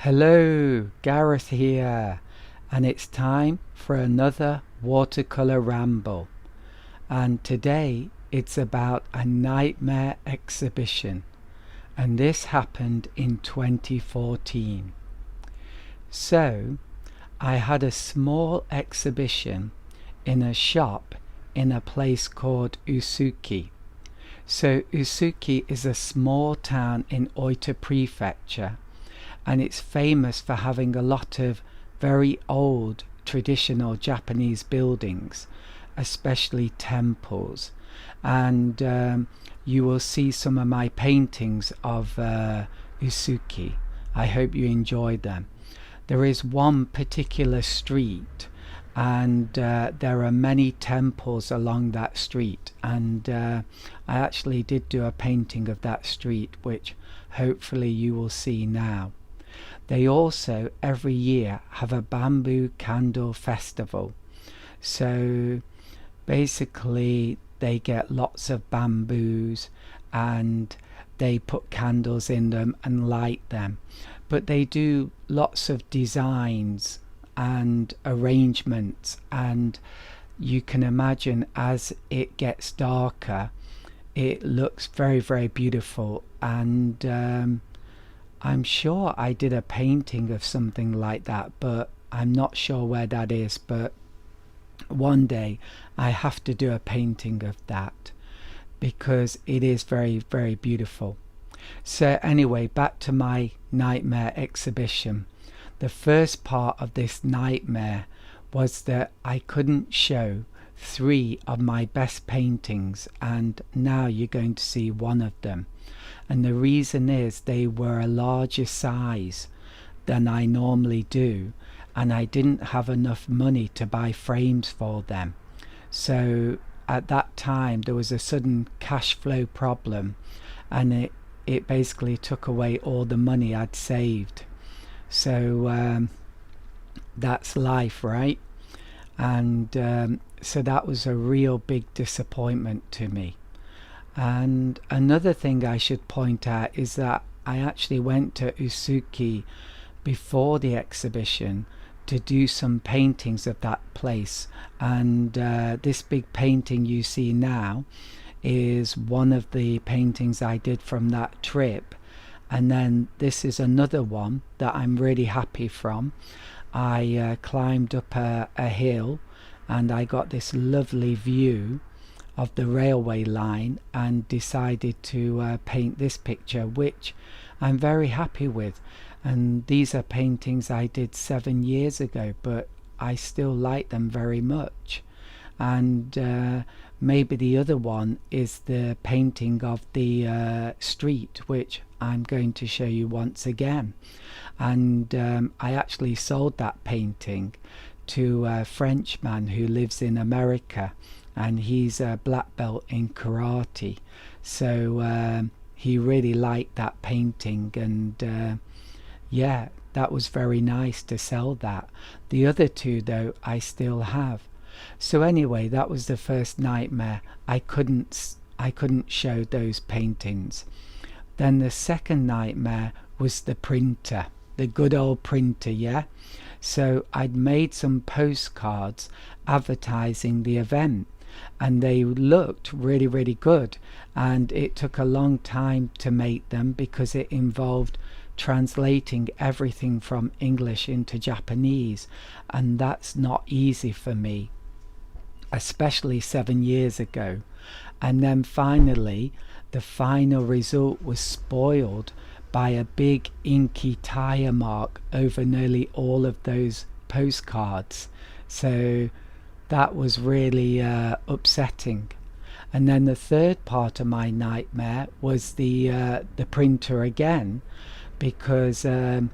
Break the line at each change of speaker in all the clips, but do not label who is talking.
Hello, Gareth here, and it's time for another watercolor ramble. And today it's about a nightmare exhibition, and this happened in 2014. So, I had a small exhibition in a shop in a place called Usuki. So, Usuki is a small town in Oita Prefecture, and it's famous for having a lot of very old traditional Japanese buildings, especially temples. And you will see some of my paintings of Usuki. I hope you enjoyed them. There is one particular street, and there are many temples along that street, and I actually did do a painting of that street, which hopefully you will see now. They also every year have a bamboo candle festival. So basically they get lots of bamboos and they put candles in them and light them. But they do lots of designs and arrangements, and you can imagine as it gets darker it looks very, very beautiful. And I'm sure I did a painting of something like that, but I'm not sure where that is. But one day I have to do a painting of that because it is very, very beautiful. So anyway, back to my nightmare exhibition. The first part of this nightmare was that I couldn't show 3 of my best paintings, and now you're going to see one of them. And the reason is they were a larger size than I normally do, and I didn't have enough money to buy frames for them. So at that time there was a sudden cash flow problem, and it basically took away all the money I'd saved. So that's life, right? And so that was a real big disappointment to me. And another thing I should point out is that I actually went to Usuki before the exhibition to do some paintings of that place. And this big painting you see now is one of the paintings I did from that trip. And then this is another one that I'm really happy from. I climbed up a hill and I got this lovely view of the railway line and decided to paint this picture, which I'm very happy with. And these are paintings I did 7 years ago, but I still like them very much. And maybe the other one is the painting of the street, which I'm going to show you once again. And I actually sold that painting to a Frenchman who lives in America, and he's a black belt in karate. So he really liked that painting, and yeah, that was very nice to sell that. The other 2 though I still have. So anyway, that was the first nightmare. I couldn't show those paintings. Then the second nightmare was the printer, the good old printer, yeah? So I'd made some postcards advertising the event, and they looked really, really good, and it took a long time to make them because it involved translating everything from English into Japanese, and that's not easy for me, especially 7 years ago. And then finally the final result was spoiled by a big inky tire mark over nearly all of those postcards. So that was really upsetting. And then the third part of my nightmare was the printer again, because I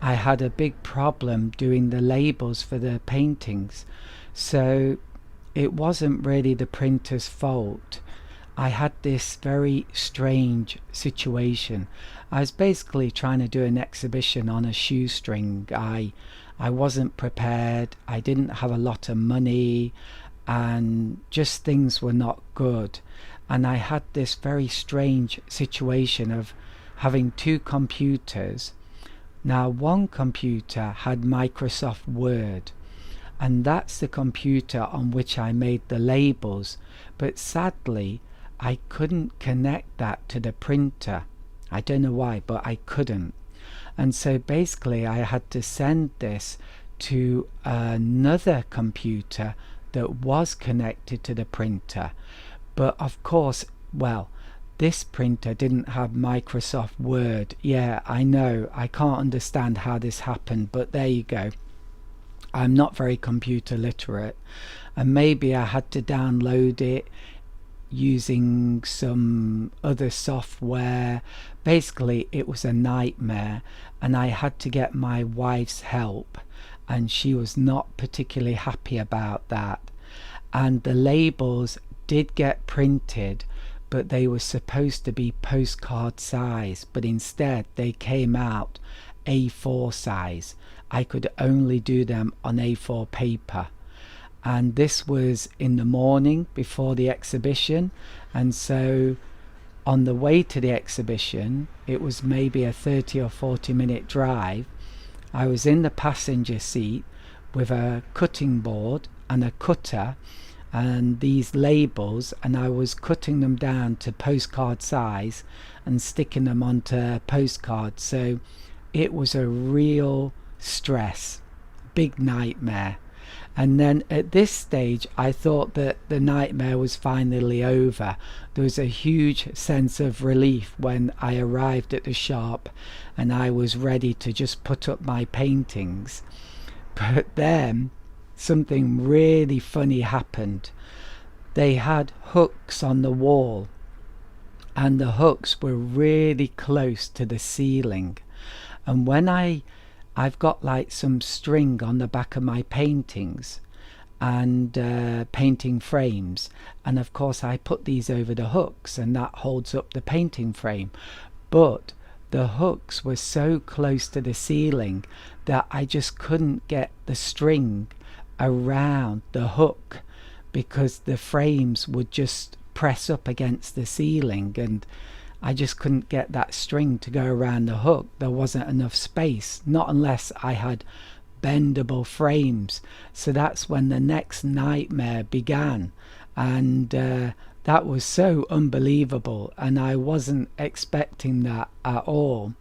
had a big problem doing the labels for the paintings. So it wasn't really the printer's fault. I had this very strange situation. I was basically trying to do an exhibition on a shoestring. I wasn't prepared. I didn't have a lot of money, and just things were not good. And I had this very strange situation of having 2 computers Now, one computer had Microsoft Word, and that's the computer on which I made the labels, but sadly I couldn't connect that to the printer. I don't know why, but I couldn't. And so basically I had to send this to another computer that was connected to the printer. But of course, well, this printer didn't have Microsoft Word. Yeah, I know, I can't understand how this happened, but there you go. I'm not very computer literate, and maybe I had to download it using some other software. Basically it was a nightmare, and I had to get my wife's help, and she was not particularly happy about that. And the labels did get printed, but they were supposed to be postcard size, but instead they came out A4 size. I could only do them on A4 paper, and this was in the morning before the exhibition. And so on the way to the exhibition, it was maybe a 30 or 40-minute drive. I was in the passenger seat with a cutting board and a cutter and these labels, and I was cutting them down to postcard size and sticking them onto postcards. So it was a real stress, big nightmare. And then at this stage I thought that the nightmare was finally over. There was a huge sense of relief when I arrived at the shop and I was ready to just put up my paintings. But then something really funny happened. They had hooks on the wall, and the hooks were really close to the ceiling. And when I've got like some string on the back of my paintings and painting frames, and of course I put these over the hooks and that holds up the painting frame, but the hooks were so close to the ceiling that I just couldn't get the string around the hook, because the frames would just press up against the ceiling and I just couldn't get that string to go around the hook. There wasn't enough space, not unless I had bendable frames. So that's when the next nightmare began, and that was so unbelievable, and I wasn't expecting that at all.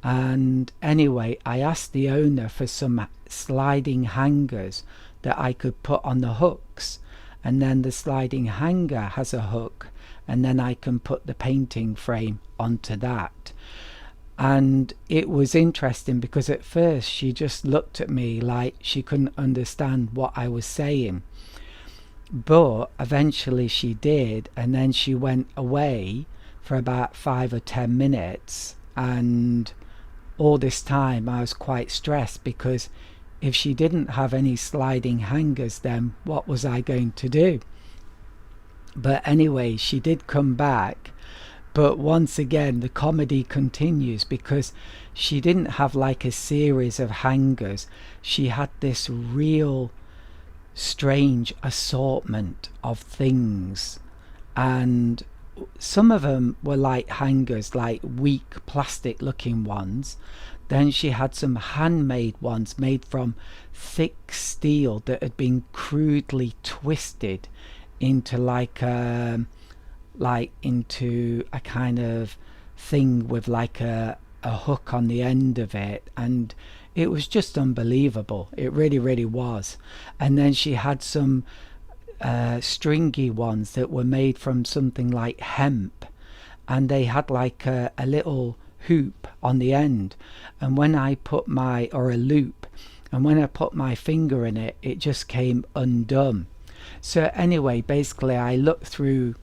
And anyway, I asked the owner for some sliding hangers that I could put on the hooks, and then the sliding hanger has a hook, and then I can put the painting frame onto that. And it was interesting because at first she just looked at me like she couldn't understand what I was saying, but eventually she did, and then she went away for about 5 or 10 minutes, and all this time I was quite stressed, because if she didn't have any sliding hangers, then what was I going to do? But anyway, she did come back, but once again the comedy continues, because she didn't have like a series of hangers. She had this real strange assortment of things, and some of them were like hangers, like weak plastic looking ones. Then she had some handmade ones made from thick steel that had been crudely twisted into into a kind of thing with like a hook on the end of it, and it was just unbelievable. It really was. And then she had some stringy ones that were made from something like hemp, and they had like a little hoop on the end, and when I put my or a loop, and when I put my finger in it, it just came undone. So anyway, basically I looked through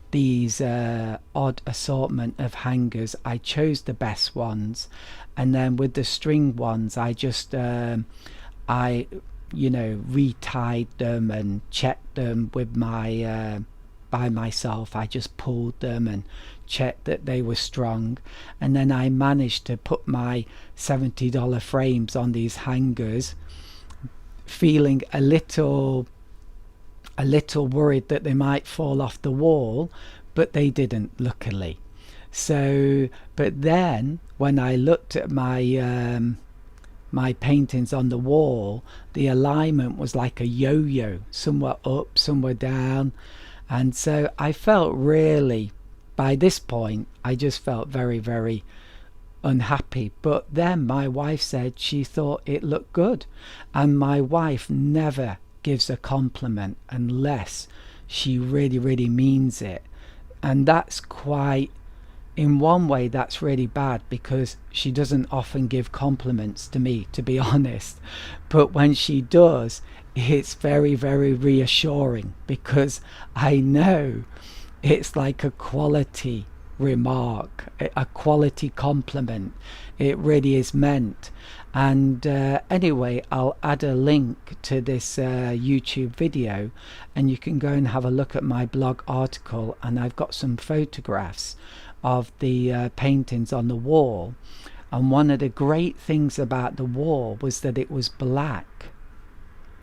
these odd assortment of hangers. I chose the best ones, and then with the string ones I just I retied them and checked them with my by myself. I just pulled them and checked that they were strong, and then I managed to put my $70 frames on these hangers, feeling a little worried that they might fall off the wall, but they didn't, luckily. So, but then when I looked at my paintings on the wall, the alignment was like a yo-yo, somewhere up, somewhere down. And so I felt really, by this point, I just felt very, very unhappy. But then my wife said she thought it looked good. And my wife never gives a compliment unless she really, really means it. And that's quite, in one way, that's really bad because she doesn't often give compliments to me, to be honest. But when she does, it's very, very reassuring because I know it's like a quality remark, a quality compliment. It really is meant. And anyway, I'll add a link to this YouTube video, and you can go and have a look at my blog article, and I've got some photographs of the paintings on the wall. And one of the great things about the wall was that it was black,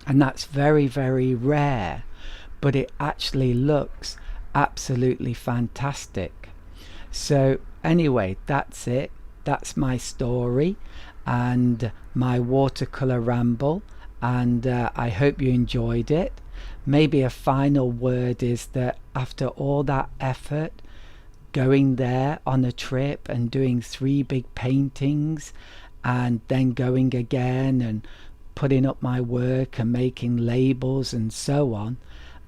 and that's very, very rare, but it actually looks absolutely fantastic. So anyway, that's it. That's my story and my watercolor ramble, and I hope you enjoyed it. Maybe a final word is that after all that effort, going there on a trip and doing 3 big paintings and then going again and putting up my work and making labels and so on,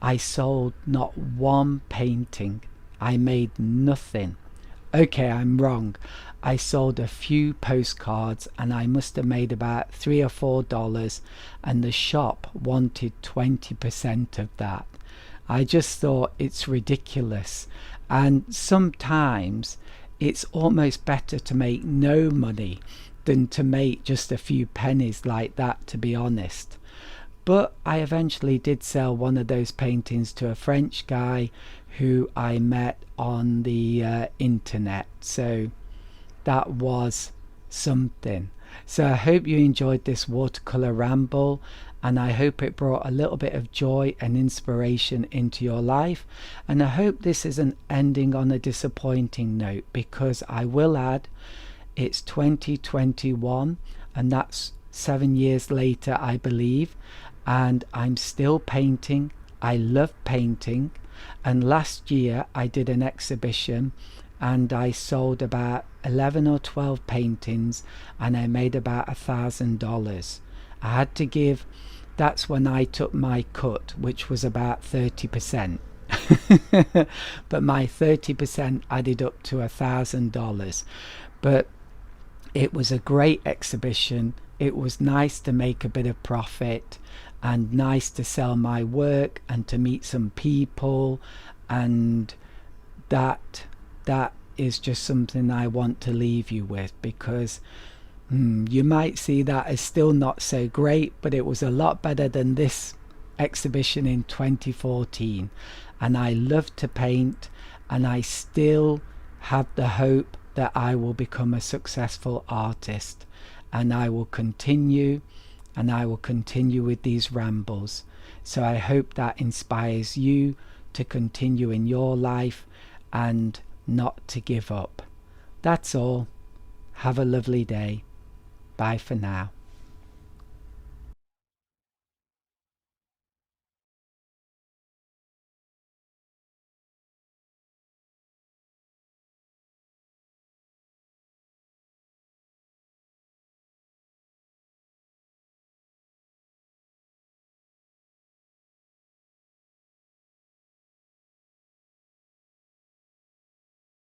I sold not one painting. I made nothing. Okay, I'm wrong. I sold a few postcards and I must have made about $3 or $4, and the shop wanted 20% of that. I just thought it's ridiculous. And sometimes it's almost better to make no money than to make just a few pennies like that, to be honest. But I eventually did sell one of those paintings to a French guy who I met on the internet. So that was something. So I hope you enjoyed this watercolor ramble, and I hope it brought a little bit of joy and inspiration into your life. And I hope this isn't ending on a disappointing note, because I will add it's 2021 and that's 7 years later, I believe, and I'm still painting. I love painting, and last year I did an exhibition and I sold about 11 or 12 paintings and I made about $1,000. I had to give, that's when I took my cut, which was about 30%. But my 30% added up to $1,000. But it was a great exhibition. It was nice to make a bit of profit and nice to sell my work and to meet some people, and that is just something I want to leave you with, because you might see that as still not so great, but it was a lot better than this exhibition in 2014. And I love to paint, and I still have the hope that I will become a successful artist, and I will continue with these rambles. So I hope that inspires you to continue in your life and not to give up. That's all. Have a lovely day. Bye for now.